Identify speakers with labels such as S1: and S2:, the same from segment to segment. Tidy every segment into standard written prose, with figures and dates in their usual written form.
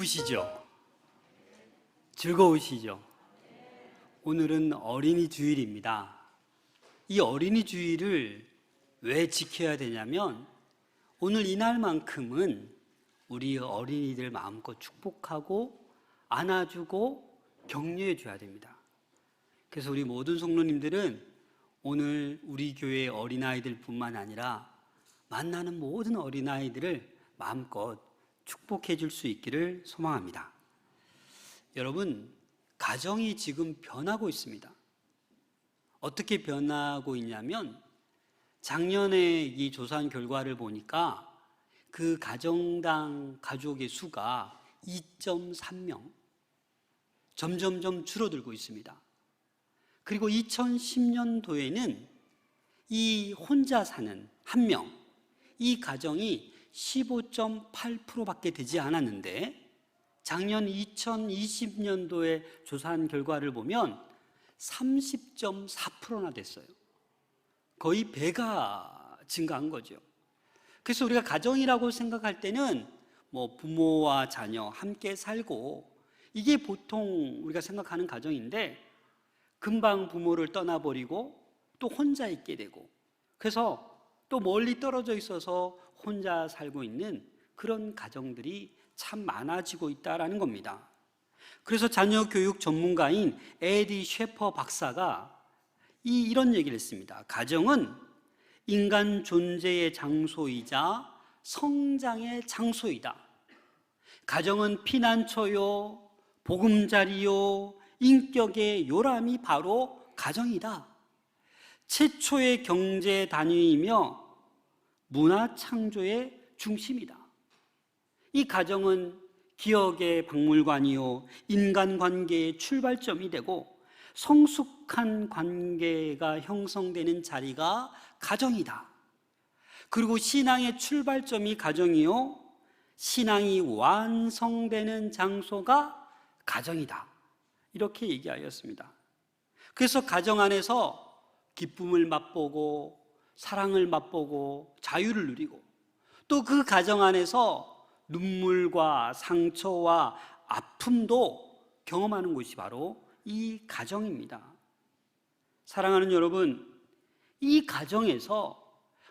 S1: 기쁘시죠? 즐거우시죠? 오늘은 어린이 주일입니다. 이 어린이 주일을 왜 지켜야 되냐면 오늘 이날만큼은 우리 어린이들 마음껏 축복하고 안아주고 격려해 줘야 됩니다. 그래서 우리 모든 성도님들은 오늘 우리 교회 어린아이들 뿐만 아니라 만나는 모든 어린아이들을 마음껏 축복해 줄 수 있기를 소망합니다. 여러분, 가정이 지금 변하고 있습니다. 어떻게 변하고 있냐면 작년에 이 조사한 결과를 보니까 그 가정당 가족의 수가 2.3명, 점점점 줄어들고 있습니다. 그리고 2010년도에는 이 혼자 사는 한 명, 이 가정이 15.8%밖에 되지 않았는데 작년 2020년도에 조사한 결과를 보면 30.4%나 됐어요. 거의 배가 증가한 거죠. 그래서 우리가 가정이라고 생각할 때는 부모와 자녀 함께 살고 이게 보통 우리가 생각하는 가정인데 금방 부모를 떠나버리고 또 혼자 있게 되고 그래서 또 멀리 떨어져 있어서 혼자 살고 있는 그런 가정들이 참 많아지고 있다는 겁니다. 그래서 자녀 교육 전문가인 에디 셰퍼 박사가 이런 얘기를 했습니다. 가정은 인간 존재의 장소이자 성장의 장소이다. 가정은 피난처요, 보금자리요, 인격의 요람이 바로 가정이다. 최초의 경제 단위이며 문화 창조의 중심이다. 이 가정은 기억의 박물관이요, 인간관계의 출발점이 되고 성숙한 관계가 형성되는 자리가 가정이다. 그리고 신앙의 출발점이 가정이요, 신앙이 완성되는 장소가 가정이다. 이렇게 얘기하였습니다. 그래서 가정 안에서 기쁨을 맛보고 사랑을 맛보고 자유를 누리고 또 그 가정 안에서 눈물과 상처와 아픔도 경험하는 곳이 바로 이 가정입니다. 사랑하는 여러분, 이 가정에서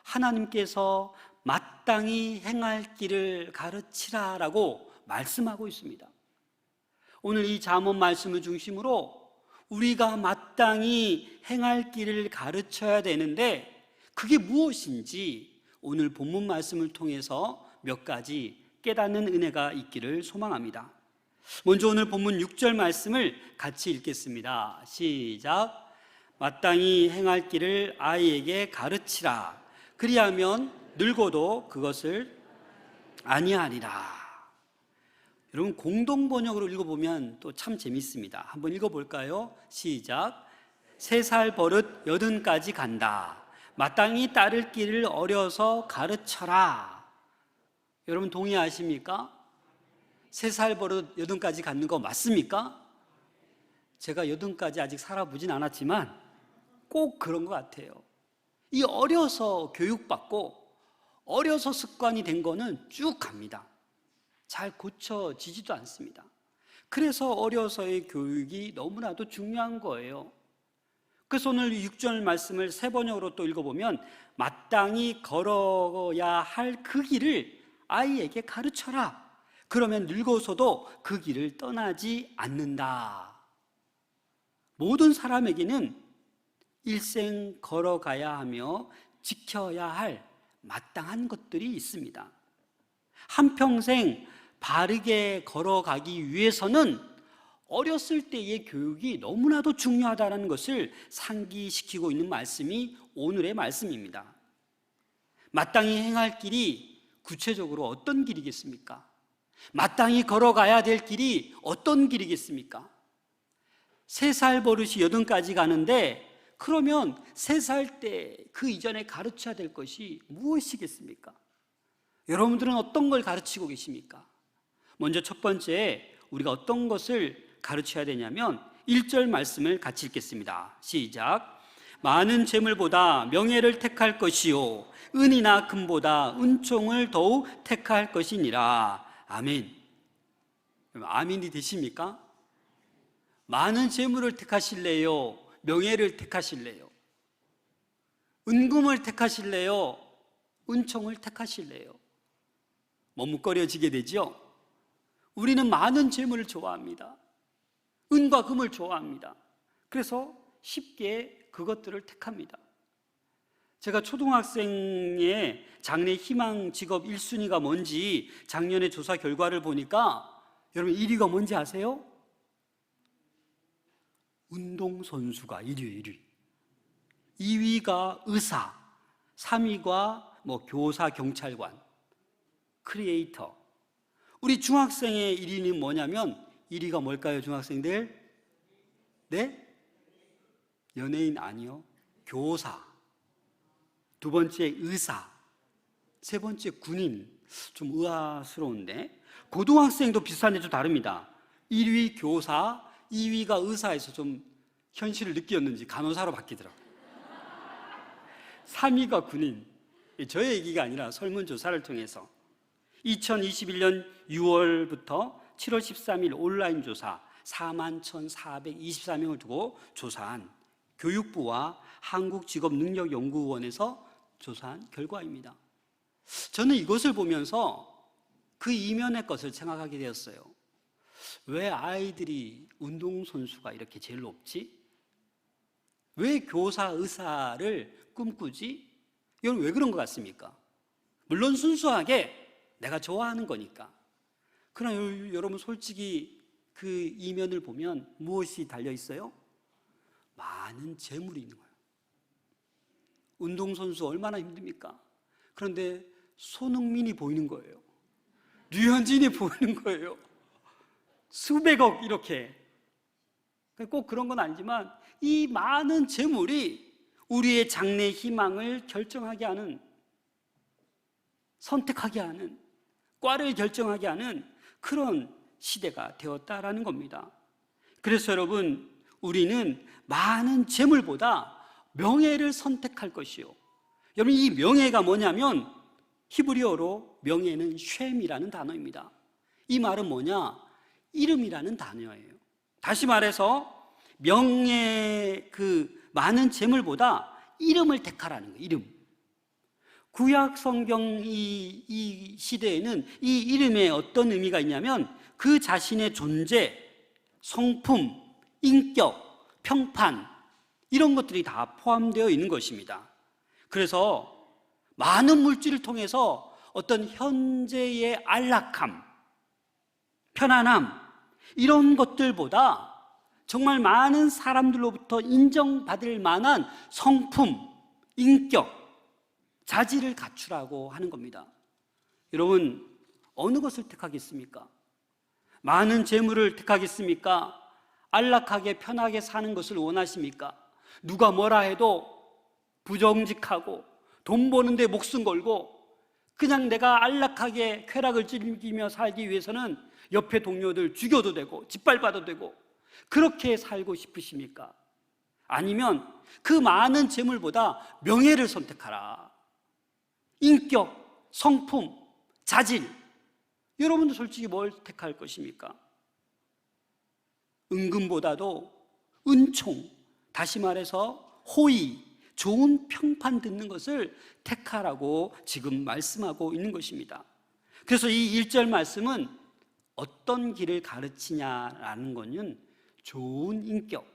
S1: 하나님께서 마땅히 행할 길을 가르치라라고 말씀하고 있습니다. 오늘 이 잠언 말씀을 중심으로 우리가 마땅히 행할 길을 가르쳐야 되는데 그게 무엇인지 오늘 본문 말씀을 통해서 몇 가지 깨닫는 은혜가 있기를 소망합니다. 먼저 오늘 본문 6절 말씀을 같이 읽겠습니다. 시작. 마땅히 행할 길을 아이에게 가르치라. 그리하면 늙어도 그것을 아니하리라. 여러분, 공동 번역으로 읽어보면 또 참 재밌습니다. 한번 읽어볼까요? 시작. 3살 버릇 80까지 간다. 마땅히 따를 길을 어려서 가르쳐라. 여러분 동의하십니까? 3살 버릇 80까지 갖는 거 맞습니까? 제가 80까지 아직 살아보진 않았지만 꼭 그런 것 같아요. 이 어려서 교육받고 어려서 습관이 된 거는 쭉 갑니다. 잘 고쳐지지도 않습니다. 그래서 어려서의 교육이 너무나도 중요한 거예요. 그래서 오늘 6절 말씀을 새 번역으로 또 읽어보면 마땅히 걸어야 할 그 길을 아이에게 가르쳐라. 그러면 늙어서도 그 길을 떠나지 않는다. 모든 사람에게는 일생 걸어가야 하며 지켜야 할 마땅한 것들이 있습니다. 한평생 바르게 걸어가기 위해서는 어렸을 때의 교육이 너무나도 중요하다는 것을 상기시키고 있는 말씀이 오늘의 말씀입니다. 마땅히 행할 길이 구체적으로 어떤 길이겠습니까? 마땅히 걸어가야 될 길이 어떤 길이겠습니까? 3살 버릇이 80까지 가는데 그러면 3살 때 그 이전에 가르쳐야 될 것이 무엇이겠습니까? 여러분들은 어떤 걸 가르치고 계십니까? 먼저 첫 번째 우리가 어떤 것을 가르쳐야 되냐면 1절 말씀을 같이 읽겠습니다. 시작. 많은 재물보다 명예를 택할 것이요 은이나 금보다 은총을 더욱 택할 것이니라. 아멘. 아멘이 되십니까? 많은 재물을 택하실래요? 명예를 택하실래요? 은금을 택하실래요? 은총을 택하실래요? 머뭇거려지게 되죠? 우리는 많은 재물을 좋아합니다. 은과 금을 좋아합니다. 그래서 쉽게 그것들을 택합니다. 제가 초등학생의 장래 희망 직업 1순위가 뭔지 작년에 조사 결과를 보니까 여러분 1위가 뭔지 아세요? 운동선수가 1위. 2위가 의사, 3위가 교사, 경찰관, 크리에이터. 우리 중학생의 1위는 뭐냐면 1위가 뭘까요, 중학생들? 네? 연예인 아니요. 교사. 두 번째 의사. 세 번째 군인. 좀 의아스러운데 고등학생도 비슷한데 좀 다릅니다. 1위 교사, 2위가 의사에서 좀 현실을 느꼈는지 간호사로 바뀌더라고요. 3위가 군인. 저의 얘기가 아니라 설문조사를 통해서 2021년 6월부터 7월 13일 온라인 조사 41,424명을 두고 조사한 교육부와 한국직업능력연구원에서 조사한 결과입니다. 저는 이것을 보면서 그 이면의 것을 생각하게 되었어요. 왜 아이들이 운동선수가 이렇게 제일 높지? 왜 교사, 의사를 꿈꾸지? 이건 왜 그런 것 같습니까? 물론 순수하게 내가 좋아하는 거니까. 그러나 여러분 솔직히 그 이면을 보면 무엇이 달려 있어요? 많은 재물이 있는 거예요. 운동선수 얼마나 힘듭니까? 그런데 손흥민이 보이는 거예요. 류현진이 보이는 거예요. 수백억 이렇게. 꼭 그런 건 아니지만 이 많은 재물이 우리의 장래 희망을 결정하게 하는, 선택하게 하는, 과를 결정하게 하는 그런 시대가 되었다라는 겁니다. 그래서 여러분, 우리는 많은 재물보다 명예를 선택할 것이요. 여러분, 이 명예가 뭐냐면 히브리어로 명예는 쉔이라는 단어입니다. 이 말은 뭐냐? 이름이라는 단어예요. 다시 말해서 명예, 많은 재물보다 이름을 택하라는 거예요. 이름. 구약 성경 이 시대에는 이 이름에 어떤 의미가 있냐면 그 자신의 존재, 성품, 인격, 평판 이런 것들이 다 포함되어 있는 것입니다. 그래서 많은 물질을 통해서 어떤 현재의 안락함, 편안함 이런 것들보다 정말 많은 사람들로부터 인정받을 만한 성품, 인격, 자질을 갖추라고 하는 겁니다. 여러분, 어느 것을 택하겠습니까? 많은 재물을 택하겠습니까? 안락하게 편하게 사는 것을 원하십니까? 누가 뭐라 해도 부정직하고 돈 버는데 목숨 걸고 그냥 내가 안락하게 쾌락을 즐기며 살기 위해서는 옆에 동료들 죽여도 되고 짓밟아도 되고 그렇게 살고 싶으십니까? 아니면 그 많은 재물보다 명예를 선택하라. 인격, 성품, 자질. 여러분도 솔직히 뭘 택할 것입니까? 은금보다도 은총, 다시 말해서 호의, 좋은 평판 듣는 것을 택하라고 지금 말씀하고 있는 것입니다. 그래서 이 1절 말씀은 어떤 길을 가르치냐라는 것은 좋은 인격,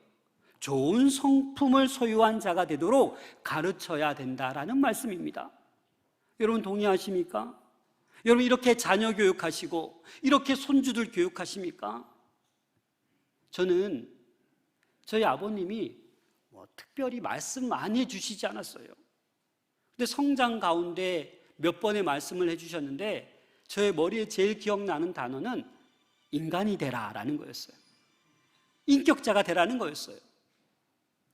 S1: 좋은 성품을 소유한 자가 되도록 가르쳐야 된다라는 말씀입니다. 여러분 동의하십니까? 여러분 이렇게 자녀 교육하시고 이렇게 손주들 교육하십니까? 저는 저희 아버님이 특별히 말씀 많이 해주시지 않았어요. 근데 성장 가운데 몇 번의 말씀을 해주셨는데 저의 머리에 제일 기억나는 단어는 인간이 되라라는 거였어요. 인격자가 되라는 거였어요.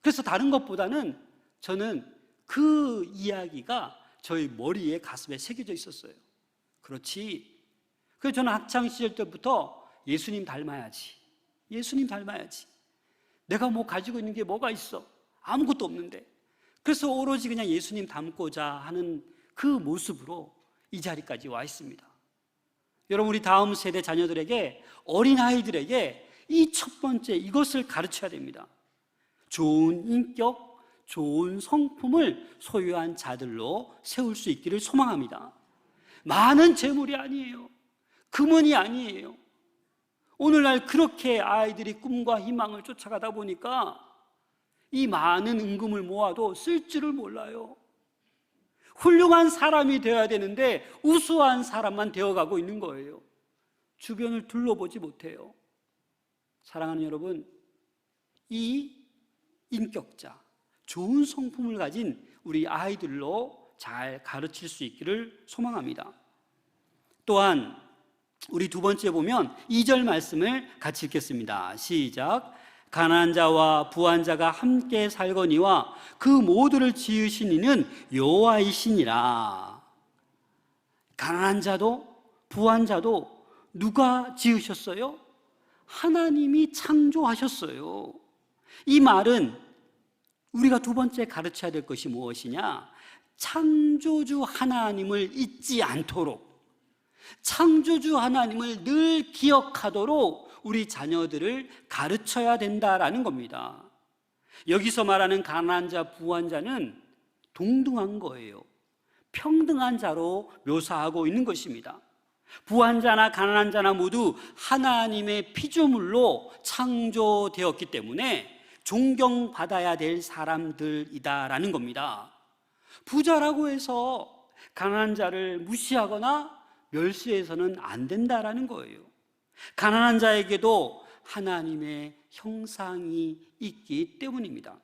S1: 그래서 다른 것보다는 저는 그 이야기가 저희 머리에 가슴에 새겨져 있었어요. 그렇지. 그래서 저는 학창시절 때부터 예수님 닮아야지. 예수님 닮아야지. 내가 뭐 가지고 있는 게 뭐가 있어? 아무것도 없는데. 그래서 오로지 그냥 예수님 닮고자 하는 그 모습으로 이 자리까지 와 있습니다. 여러분, 우리 다음 세대 자녀들에게, 어린아이들에게 이 첫 번째 이것을 가르쳐야 됩니다. 좋은 인격, 좋은 성품을 소유한 자들로 세울 수 있기를 소망합니다. 많은 재물이 아니에요. 금은이 아니에요. 오늘날 그렇게 아이들이 꿈과 희망을 쫓아가다 보니까 이 많은 은금을 모아도 쓸 줄을 몰라요. 훌륭한 사람이 되어야 되는데 우수한 사람만 되어가고 있는 거예요. 주변을 둘러보지 못해요. 사랑하는 여러분, 이 인격자, 좋은 성품을 가진 우리 아이들로 잘 가르칠 수 있기를 소망합니다. 또한 우리 두 번째 보면 2절 말씀을 같이 읽겠습니다. 시작. 가난한 자와 부한 자가 함께 살거니와 그 모두를 지으신 이는 여호와이시니라. 가난한 자도 부한 자도 누가 지으셨어요? 하나님이 창조하셨어요. 이 말은 우리가 두 번째 가르쳐야 될 것이 무엇이냐? 창조주 하나님을 잊지 않도록, 창조주 하나님을 늘 기억하도록 우리 자녀들을 가르쳐야 된다라는 겁니다. 여기서 말하는 가난한 자, 부한 자는 동등한 거예요. 평등한 자로 묘사하고 있는 것입니다. 부한 자나 가난한 자나 모두 하나님의 피조물로 창조되었기 때문에 존경받아야 될 사람들이다라는 겁니다. 부자라고 해서 가난한 자를 무시하거나 멸시해서는 안 된다라는 거예요. 가난한 자에게도 하나님의 형상이 있기 때문입니다.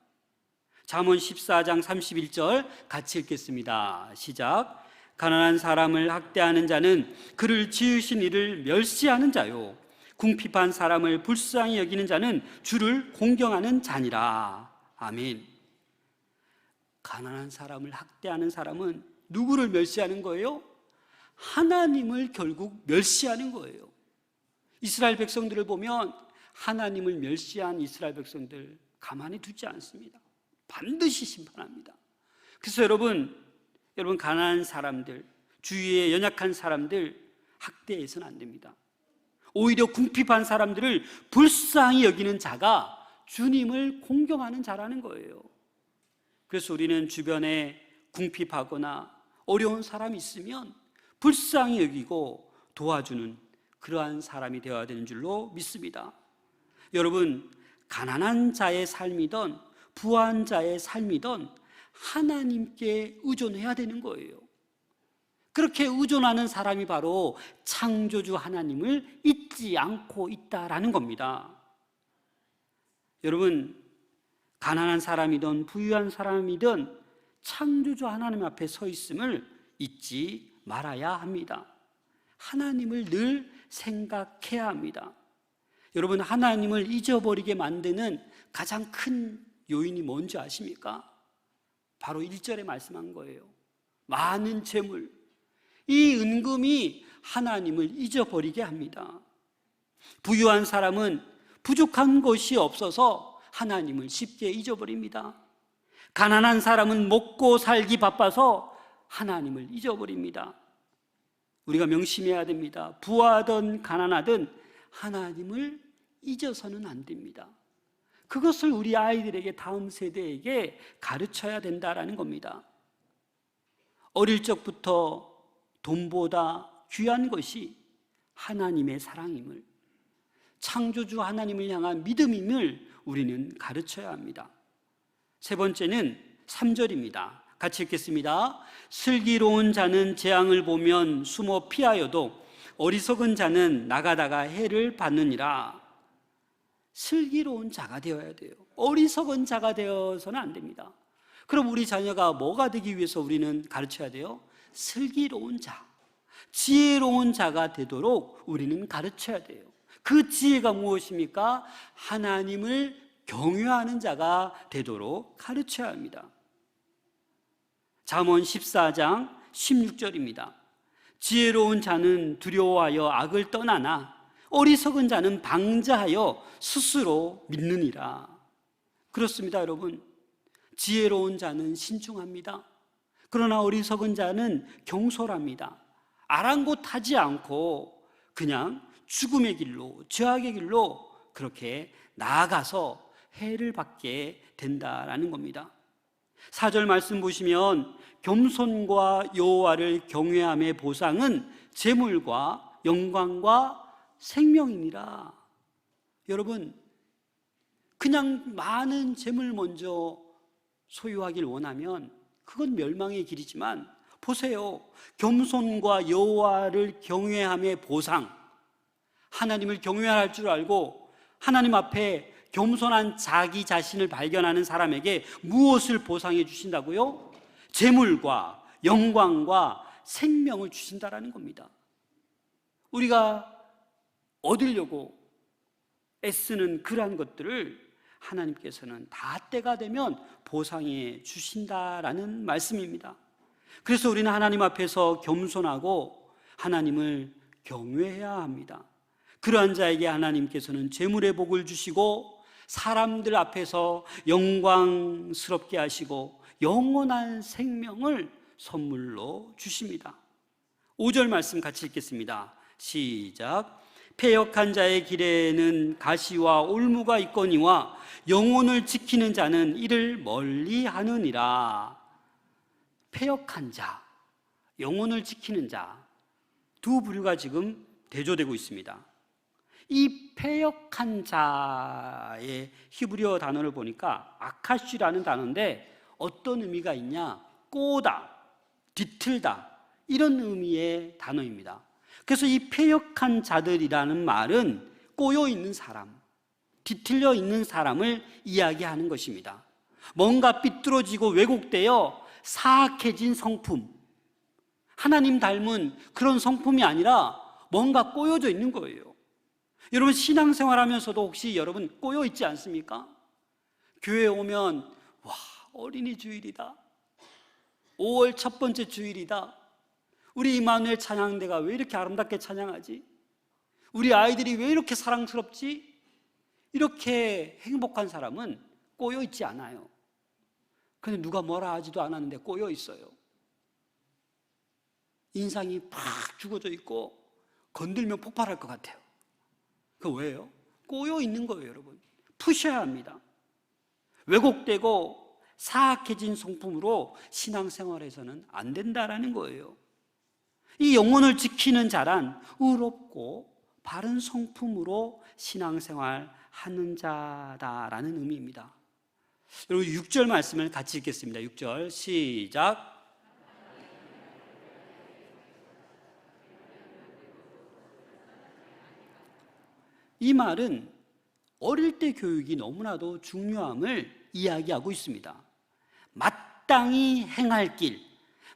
S1: 잠언 14장 31절 같이 읽겠습니다. 시작. 가난한 사람을 학대하는 자는 그를 지으신 이를 멸시하는 자요, 궁핍한 사람을 불쌍히 여기는 자는 주를 공경하는 자니라. 아멘. 가난한 사람을 학대하는 사람은 누구를 멸시하는 거예요? 하나님을 결국 멸시하는 거예요. 이스라엘 백성들을 보면 하나님을 멸시한 이스라엘 백성들 가만히 두지 않습니다. 반드시 심판합니다. 그래서 여러분 가난한 사람들, 주위에 연약한 사람들 학대해서는 안 됩니다. 오히려 궁핍한 사람들을 불쌍히 여기는 자가 주님을 공경하는 자라는 거예요. 그래서 우리는 주변에 궁핍하거나 어려운 사람이 있으면 불쌍히 여기고 도와주는 그러한 사람이 되어야 되는 줄로 믿습니다. 여러분, 가난한 자의 삶이든 부한 자의 삶이든 하나님께 의존해야 되는 거예요. 그렇게 의존하는 사람이 바로 창조주 하나님을 잊지 않고 있다라는 겁니다. 여러분, 가난한 사람이든 부유한 사람이든 창조주 하나님 앞에 서 있음을 잊지 말아야 합니다. 하나님을 늘 생각해야 합니다. 여러분, 하나님을 잊어버리게 만드는 가장 큰 요인이 뭔지 아십니까? 바로 1절에 말씀한 거예요. 많은 재물, 이 은금이 하나님을 잊어버리게 합니다. 부유한 사람은 부족한 것이 없어서 하나님을 쉽게 잊어버립니다. 가난한 사람은 먹고 살기 바빠서 하나님을 잊어버립니다. 우리가 명심해야 됩니다. 부하든 가난하든 하나님을 잊어서는 안 됩니다. 그것을 우리 아이들에게, 다음 세대에게 가르쳐야 된다라는 겁니다. 어릴 적부터 돈보다 귀한 것이 하나님의 사랑임을, 창조주 하나님을 향한 믿음임을 우리는 가르쳐야 합니다. 세 번째는 3절입니다. 같이 읽겠습니다. 슬기로운 자는 재앙을 보면 숨어 피하여도 어리석은 자는 나가다가 해를 받느니라. 슬기로운 자가 되어야 돼요. 어리석은 자가 되어서는 안 됩니다. 그럼 우리 자녀가 뭐가 되기 위해서 우리는 가르쳐야 돼요? 슬기로운 자, 지혜로운 자가 되도록 우리는 가르쳐야 돼요. 그 지혜가 무엇입니까? 하나님을 경외하는 자가 되도록 가르쳐야 합니다. 잠언 14장 16절입니다. 지혜로운 자는 두려워하여 악을 떠나나 어리석은 자는 방자하여 스스로 믿느니라. 그렇습니다, 여러분. 지혜로운 자는 신중합니다. 그러나 어리석은 자는 경솔합니다. 아랑곳하지 않고 그냥 죽음의 길로, 죄악의 길로 그렇게 나아가서 해를 받게 된다라는 겁니다. 4절 말씀 보시면 겸손과 여호와를 경외함의 보상은 재물과 영광과 생명이니라. 여러분, 그냥 많은 재물 먼저 소유하길 원하면 그건 멸망의 길이지만 보세요. 겸손과 여호와를 경외함의 보상, 하나님을 경외할 줄 알고 하나님 앞에 겸손한 자기 자신을 발견하는 사람에게 무엇을 보상해 주신다고요? 재물과 영광과 생명을 주신다라는 겁니다. 우리가 얻으려고 애쓰는 그러한 것들을 하나님께서는 다 때가 되면 보상해 주신다라는 말씀입니다. 그래서 우리는 하나님 앞에서 겸손하고 하나님을 경외해야 합니다. 그러한 자에게 하나님께서는 재물의 복을 주시고 사람들 앞에서 영광스럽게 하시고 영원한 생명을 선물로 주십니다. 5절 말씀 같이 읽겠습니다. 시작. 패역한 자의 길에는 가시와 올무가 있거니와 영혼을 지키는 자는 이를 멀리하느니라. 패역한 자, 영혼을 지키는 자, 두 부류가 지금 대조되고 있습니다. 이 패역한 자의 히브리어 단어를 보니까 아카슈라는 단어인데 어떤 의미가 있냐? 꼬다, 뒤틀다, 이런 의미의 단어입니다. 그래서 이 패역한 자들이라는 말은 꼬여 있는 사람, 뒤틀려 있는 사람을 이야기하는 것입니다. 뭔가 삐뚤어지고 왜곡되어 사악해진 성품, 하나님 닮은 그런 성품이 아니라 뭔가 꼬여져 있는 거예요. 여러분, 신앙생활하면서도 혹시 여러분 꼬여 있지 않습니까? 교회에 오면 와, 어린이 주일이다, 5월 첫 번째 주일이다, 우리 이마누엘 찬양대가 왜 이렇게 아름답게 찬양하지? 우리 아이들이 왜 이렇게 사랑스럽지? 이렇게 행복한 사람은 꼬여 있지 않아요. 근데 누가 뭐라 하지도 않았는데 꼬여 있어요. 인상이 팍 죽어져 있고 건들면 폭발할 것 같아요. 그 왜요? 꼬여 있는 거예요, 여러분. 푸셔야 합니다. 왜곡되고 사악해진 성품으로 신앙생활에서는 안 된다라는 거예요. 이 영혼을 지키는 자란 의롭고 바른 성품으로 신앙생활 하는 자다라는 의미입니다. 여러분, 6절 말씀을 같이 읽겠습니다. 6절 시작. 이 말은 어릴 때 교육이 너무나도 중요함을 이야기하고 있습니다. 마땅히 행할 길,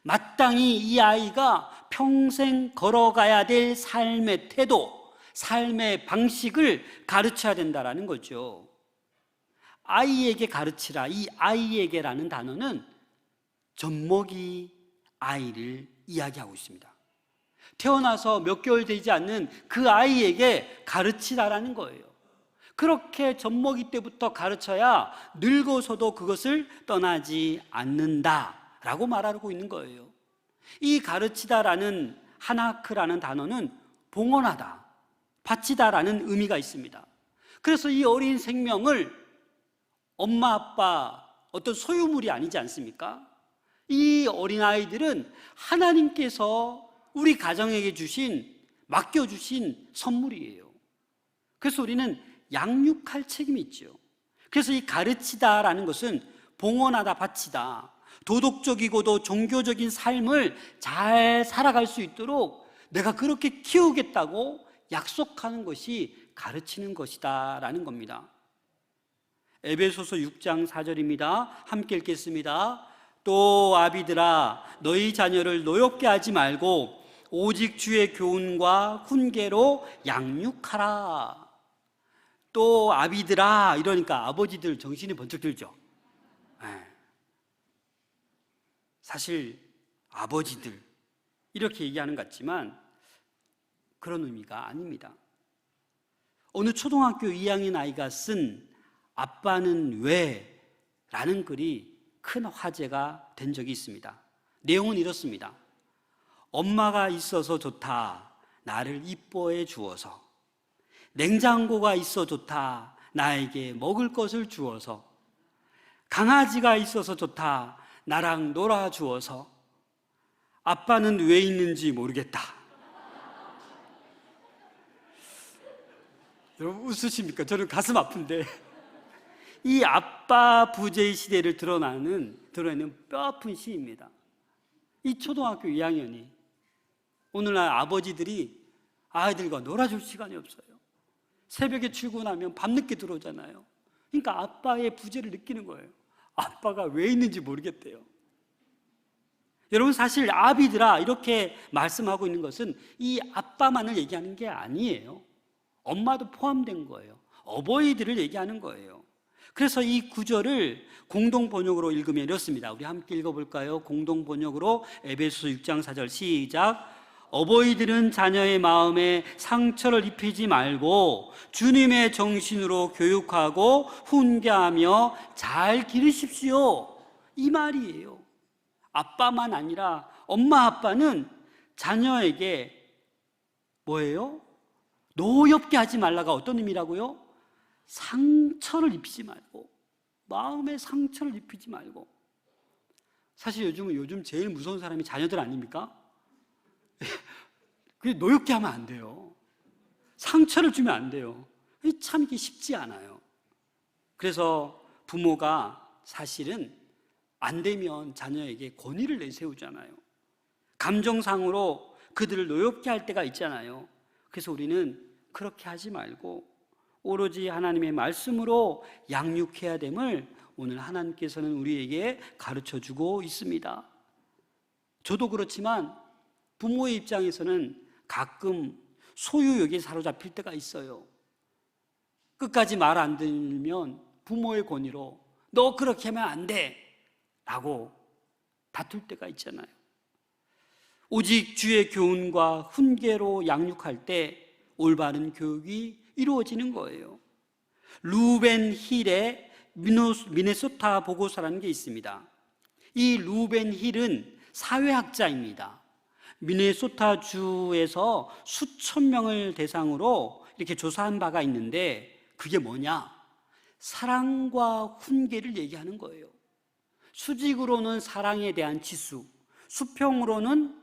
S1: 마땅히 이 아이가 평생 걸어가야 될 삶의 태도, 삶의 방식을 가르쳐야 된다는 거죠. 아이에게 가르치라, 이 아이에게라는 단어는 젖먹이 아이를 이야기하고 있습니다. 태어나서 몇 개월 되지 않는 그 아이에게 가르치라라는 거예요. 그렇게 젖먹이 때부터 가르쳐야 늙어서도 그것을 떠나지 않는다라고 말하고 있는 거예요. 이 가르치다라는 하나크라는 단어는 봉헌하다, 바치다라는 의미가 있습니다. 그래서 이 어린 생명을 엄마 아빠 어떤 소유물이 아니지 않습니까? 이 어린아이들은 하나님께서 우리 가정에게 맡겨주신 선물이에요. 그래서 우리는 양육할 책임이 있죠. 그래서 이 가르치다라는 것은 봉헌하다, 바치다, 도덕적이고도 종교적인 삶을 잘 살아갈 수 있도록 내가 그렇게 키우겠다고 약속하는 것이 가르치는 것이다라는 겁니다. 에베소서 6장 4절입니다. 함께 읽겠습니다. 또 아비들아, 너희 자녀를 노엽게 하지 말고 오직 주의 교훈과 훈계로 양육하라. 또 아비들아 이러니까 아버지들 정신이 번쩍 들죠. 사실 아버지들 이렇게 얘기하는 것 같지만 그런 의미가 아닙니다. 어느 초등학교 2학년 아이가 쓴 아빠는 왜? 라는 글이 큰 화제가 된 적이 있습니다. 내용은 이렇습니다. 엄마가 있어서 좋다. 나를 이뻐해 주어서, 냉장고가 있어 좋다, 나에게 먹을 것을 주어서, 강아지가 있어서 좋다, 나랑 놀아 주어서, 아빠는 왜 있는지 모르겠다. 여러분 웃으십니까? 저는 가슴 아픈데 이 아빠 부재의 시대를 드러내는 뼈아픈 시입니다. 이 초등학교 2학년이 오늘날 아버지들이 아이들과 놀아줄 시간이 없어요. 새벽에 출근하면 밤늦게 들어오잖아요. 그러니까 아빠의 부재를 느끼는 거예요. 아빠가 왜 있는지 모르겠대요. 여러분, 사실 아비들아 이렇게 말씀하고 있는 것은 이 아빠만을 얘기하는 게 아니에요. 엄마도 포함된 거예요. 어버이들을 얘기하는 거예요. 그래서 이 구절을 공동번역으로 읽으면 이렇습니다. 우리 함께 읽어볼까요? 공동번역으로 에베소 6장 4절 시작. 어버이들은 자녀의 마음에 상처를 입히지 말고 주님의 정신으로 교육하고 훈계하며 잘 기르십시오. 이 말이에요. 아빠만 아니라 엄마 아빠는 자녀에게 뭐예요? 노엽게 하지 말라가 어떤 의미라고요? 상처를 입히지 말고, 마음에 상처를 입히지 말고. 사실 요즘 제일 무서운 사람이 자녀들 아닙니까? 그게 노엽게 하면 안 돼요. 상처를 주면 안 돼요. 참 이게 쉽지 않아요. 그래서 부모가 사실은 안 되면 자녀에게 권위를 내세우잖아요. 감정상으로 그들을 노엽게 할 때가 있잖아요. 그래서 우리는 그렇게 하지 말고 오로지 하나님의 말씀으로 양육해야 됨을 오늘 하나님께서는 우리에게 가르쳐주고 있습니다. 저도 그렇지만 부모의 입장에서는 가끔 소유욕에 사로잡힐 때가 있어요. 끝까지 말 안 들으면 부모의 권위로 너 그렇게 하면 안 돼 라고 다툴 때가 있잖아요. 오직 주의 교훈과 훈계로 양육할 때 올바른 교육이 이루어지는 거예요. 루벤 힐의 미네소타 보고서라는 게 있습니다. 이 루벤 힐은 사회학자입니다. 미네소타 주에서 수천 명을 대상으로 이렇게 조사한 바가 있는데 그게 뭐냐? 사랑과 훈계를 얘기하는 거예요. 수직으로는 사랑에 대한 지수, 수평으로는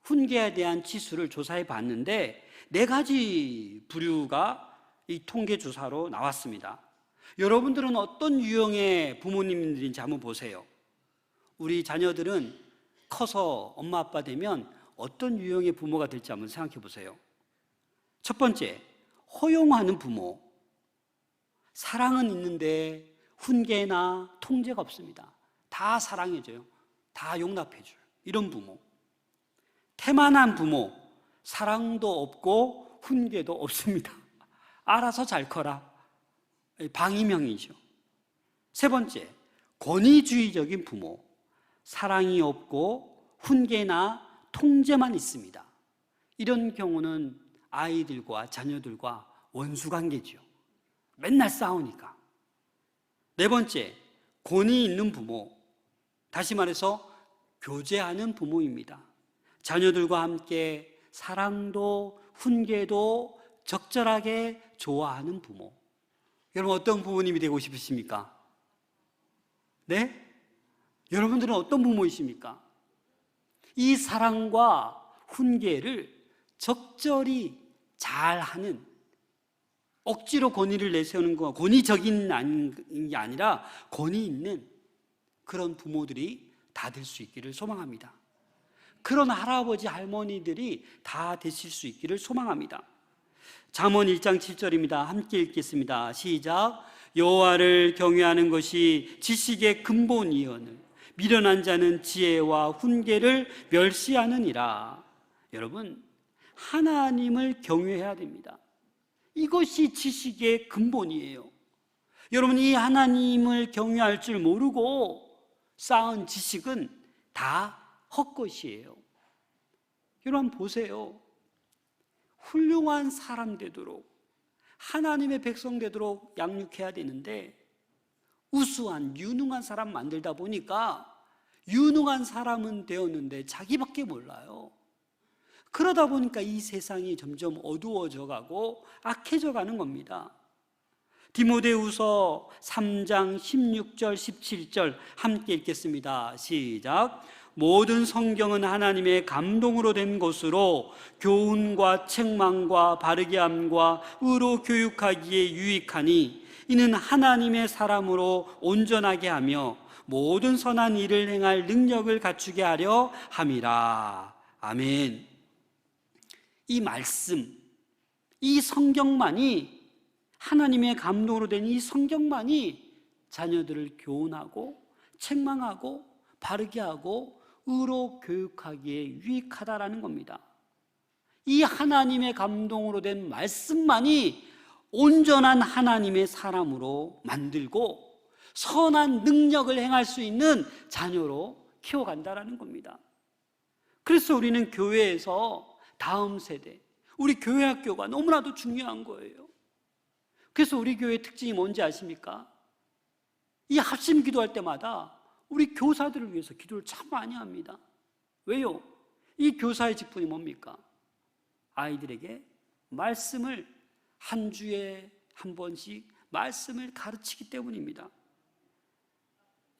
S1: 훈계에 대한 지수를 조사해 봤는데 4가지 부류가 이 통계 조사로 나왔습니다. 여러분들은 어떤 유형의 부모님들인지 한번 보세요. 우리 자녀들은 커서 엄마 아빠 되면 어떤 유형의 부모가 될지 한번 생각해 보세요. 첫 번째, 허용하는 부모. 사랑은 있는데 훈계나 통제가 없습니다. 다 사랑해줘요. 다 용납해줘요. 이런 부모. 태만한 부모. 사랑도 없고 훈계도 없습니다. 알아서 잘 커라. 방임형이죠. 세 번째, 권위주의적인 부모. 사랑이 없고 훈계나 통제만 있습니다. 이런 경우는 아이들과 자녀들과 원수관계죠. 맨날 싸우니까. 네 번째, 권위 있는 부모. 다시 말해서 교제하는 부모입니다. 자녀들과 함께 사랑도 훈계도 적절하게 좋아하는 부모. 여러분 어떤 부모님이 되고 싶으십니까? 네? 여러분들은 어떤 부모이십니까? 이 사랑과 훈계를 적절히 잘하는, 억지로 권위를 내세우는 거, 권위적인 게 아니라 권위 있는 그런 부모들이 다 될 수 있기를 소망합니다. 그런 할아버지 할머니들이 다 되실 수 있기를 소망합니다. 잠언 1장 7절입니다. 함께 읽겠습니다. 시작. 여호와를 경외하는 것이 지식의 근본이거늘 미련한 자는 지혜와 훈계를 멸시하느니라. 여러분, 하나님을 경외해야 됩니다. 이것이 지식의 근본이에요. 여러분, 이 하나님을 경외할 줄 모르고 쌓은 지식은 다 헛것이에요. 여러분 보세요. 훌륭한 사람 되도록, 하나님의 백성 되도록 양육해야 되는데 우수한 유능한 사람 만들다 보니까 유능한 사람은 되었는데 자기밖에 몰라요. 그러다 보니까 이 세상이 점점 어두워져 가고 악해져 가는 겁니다. 디모데후서 3장 16절 17절 함께 읽겠습니다. 시작. 모든 성경은 하나님의 감동으로 된 것으로 교훈과 책망과 바르게 함과 의로 교육하기에 유익하니 이는 하나님의 사람으로 온전하게 하며 모든 선한 일을 행할 능력을 갖추게 하려 함이라. 아멘. 이 말씀, 이 성경만이, 하나님의 감동으로 된 이 성경만이 자녀들을 교훈하고 책망하고 바르게 하고 의로 교육하기에 유익하다라는 겁니다. 이 하나님의 감동으로 된 말씀만이 온전한 하나님의 사람으로 만들고 선한 능력을 행할 수 있는 자녀로 키워간다라는 겁니다. 그래서 우리는 교회에서 다음 세대, 우리 교회 학교가 너무나도 중요한 거예요. 그래서 우리 교회의 특징이 뭔지 아십니까? 이 합심 기도할 때마다 우리 교사들을 위해서 기도를 참 많이 합니다. 왜요? 이 교사의 직분이 뭡니까? 아이들에게 말씀을 한 주에 한 번씩 말씀을 가르치기 때문입니다.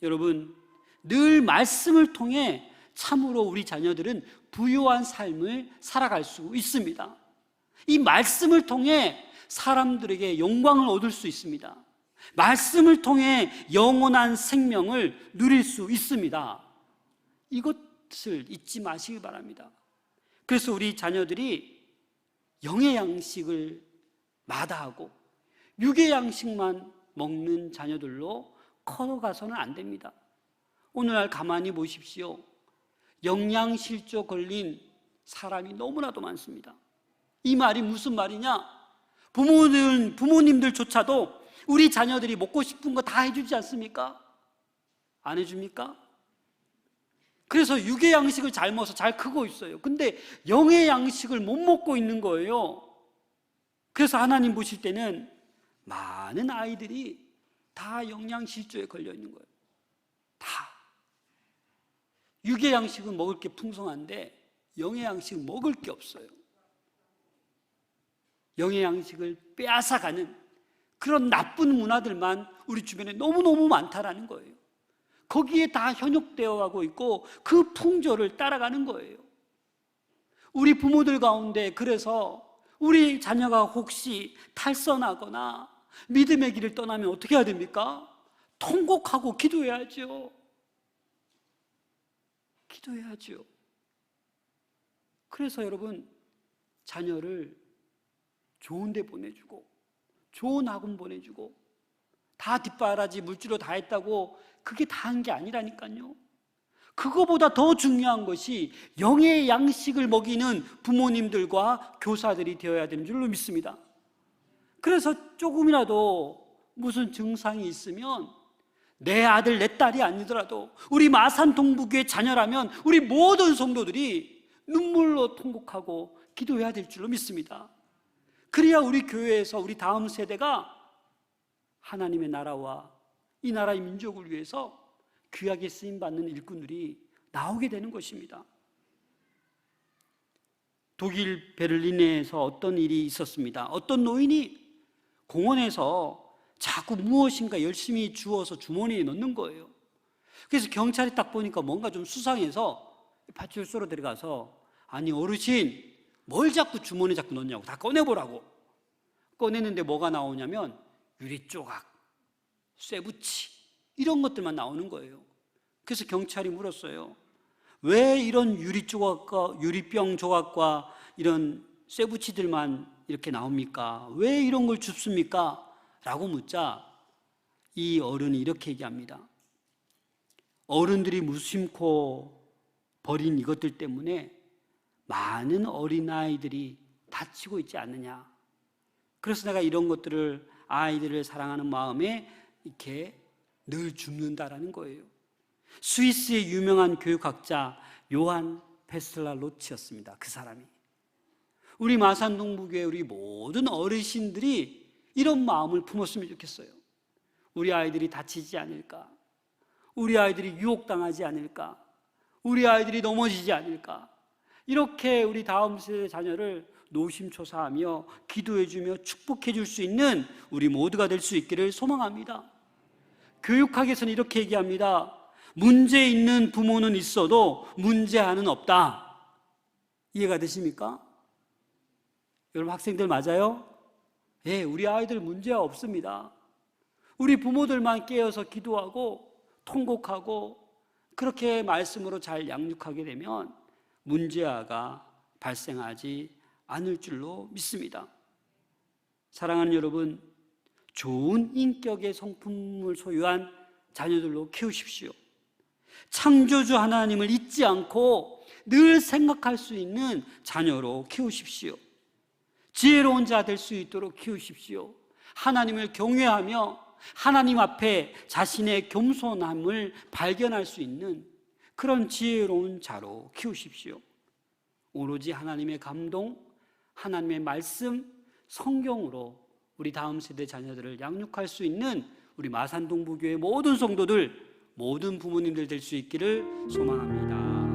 S1: 여러분, 늘 말씀을 통해 참으로 우리 자녀들은 부유한 삶을 살아갈 수 있습니다. 이 말씀을 통해 사람들에게 영광을 얻을 수 있습니다. 말씀을 통해 영원한 생명을 누릴 수 있습니다. 이것을 잊지 마시기 바랍니다. 그래서 우리 자녀들이 영의 양식을 마다하고 육의 양식만 먹는 자녀들로 커가서는 안 됩니다. 오늘날 가만히 보십시오. 영양실조 걸린 사람이 너무나도 많습니다. 이 말이 무슨 말이냐? 부모님들조차도 우리 자녀들이 먹고 싶은 거 다 해주지 않습니까? 안 해줍니까? 그래서 육의 양식을 잘 먹어서 잘 크고 있어요. 근데 영의 양식을 못 먹고 있는 거예요. 그래서 하나님 보실 때는 많은 아이들이 다 영양실조에 걸려 있는 거예요. 다. 육의 양식은 먹을 게 풍성한데 영의 양식은 먹을 게 없어요. 영의 양식을 빼앗아가는 그런 나쁜 문화들만 우리 주변에 너무너무 많다라는 거예요. 거기에 다 현혹되어 가고 있고 그 풍조를 따라가는 거예요. 우리 부모들 가운데 그래서 우리 자녀가 혹시 탈선하거나 믿음의 길을 떠나면 어떻게 해야 됩니까? 통곡하고 기도해야죠. 기도해야죠. 그래서 여러분, 자녀를 좋은 데 보내주고 좋은 학원 보내주고 다 뒷바라지 물질로 다 했다고 그게 다 한 게 아니라니까요. 그거보다 더 중요한 것이 영의 양식을 먹이는 부모님들과 교사들이 되어야 되는 줄로 믿습니다. 그래서 조금이라도 무슨 증상이 있으면 내 아들 내 딸이 아니더라도 우리 마산 동부교회 자녀라면 우리 모든 성도들이 눈물로 통곡하고 기도해야 될 줄로 믿습니다. 그래야 우리 교회에서 우리 다음 세대가 하나님의 나라와 이 나라의 민족을 위해서 귀하게 쓰임받는 일꾼들이 나오게 되는 것입니다. 독일 베를린에서 어떤 일이 있었습니다. 어떤 노인이 공원에서 자꾸 무엇인가 열심히 주워서 주머니에 넣는 거예요. 그래서 경찰이 딱 보니까 뭔가 좀 수상해서 파출소로 들어가서 아니 어르신 뭘 자꾸 주머니에 자꾸 넣냐고 다 꺼내보라고. 꺼내는데 뭐가 나오냐면 유리조각, 쇠붙이 이런 것들만 나오는 거예요. 그래서 경찰이 물었어요. 왜 이런 유리조각과 유리병 조각과 이런 쇠붙이들만 이렇게 나옵니까? 왜 이런 걸 줍습니까? 라고 묻자 이 어른이 이렇게 얘기합니다. 어른들이 무심코 버린 이것들 때문에 많은 어린아이들이 다치고 있지 않느냐. 그래서 내가 이런 것들을 아이들을 사랑하는 마음에 이렇게 늘 줍는다라는 거예요. 스위스의 유명한 교육학자 요한 페슬라 로치였습니다. 그 사람이. 우리 마산동부교회 우리 모든 어르신들이 이런 마음을 품었으면 좋겠어요. 우리 아이들이 다치지 않을까? 우리 아이들이 유혹당하지 않을까? 우리 아이들이 넘어지지 않을까? 이렇게 우리 다음 세대 자녀를 노심초사하며 기도해주며 축복해줄 수 있는 우리 모두가 될 수 있기를 소망합니다. 교육학에서는 이렇게 얘기합니다. 문제 있는 부모는 있어도 문제아는 없다. 이해가 되십니까? 여러분 학생들 맞아요? 예, 우리 아이들 문제가 없습니다. 우리 부모들만 깨어서 기도하고 통곡하고 그렇게 말씀으로 잘 양육하게 되면 문제아가 발생하지 않을 줄로 믿습니다. 사랑하는 여러분, 좋은 인격의 성품을 소유한 자녀들로 키우십시오. 창조주 하나님을 잊지 않고 늘 생각할 수 있는 자녀로 키우십시오. 지혜로운 자 될 수 있도록 키우십시오. 하나님을 경외하며 하나님 앞에 자신의 겸손함을 발견할 수 있는 그런 지혜로운 자로 키우십시오. 오로지 하나님의 감동, 하나님의 말씀, 성경으로 우리 다음 세대 자녀들을 양육할 수 있는 우리 마산동부교회 모든 성도들, 모든 부모님들 될 수 있기를 소망합니다.